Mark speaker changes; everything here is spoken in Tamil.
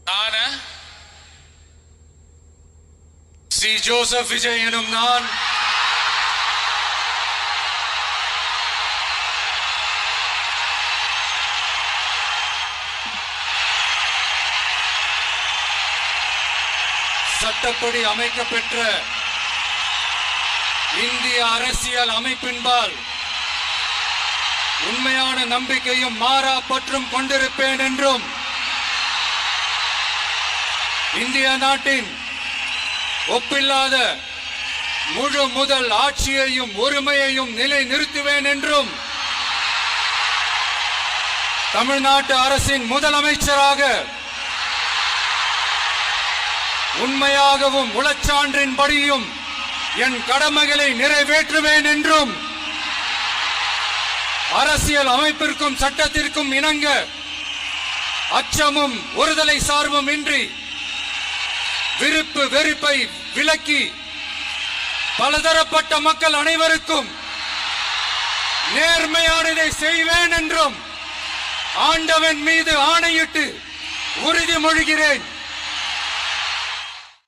Speaker 1: நான் சி ஜோசப் விஜய் எனும் நான் சட்டப்படி அமைக்கப்பெற்ற இந்திய அரசியல் அமைப்பின்பால் உண்மையான நம்பிக்கையும் மாறா பற்றும் கொண்டிருப்பேன் என்றும் இந்திய நாட்டின் ஒப்பில்லாத முழு முதல் ஆட்சியையும் உரிமையையும் நிலை நிறுத்துவேன் என்றும் தமிழ்நாட்டு அரசின் முதலமைச்சராக உண்மையாகவும் உளச்சான்றின்படியும் என் கடமைகளை நிறைவேற்றுவேன் என்றும் அரசியல் அமைப்பிற்கும் சட்டத்திற்கும் இணங்க அச்சமும் ஒருதலை சார்பும் இன்றி விருப்பு வெறுப்பை விலக்கி பலதரப்பட்ட மக்கள் அனைவருக்கும் நேர்மையானதை செய்வேன் என்றும் ஆண்டவன் மீது ஆணையிட்டு உறுதிமொழிகிறேன்.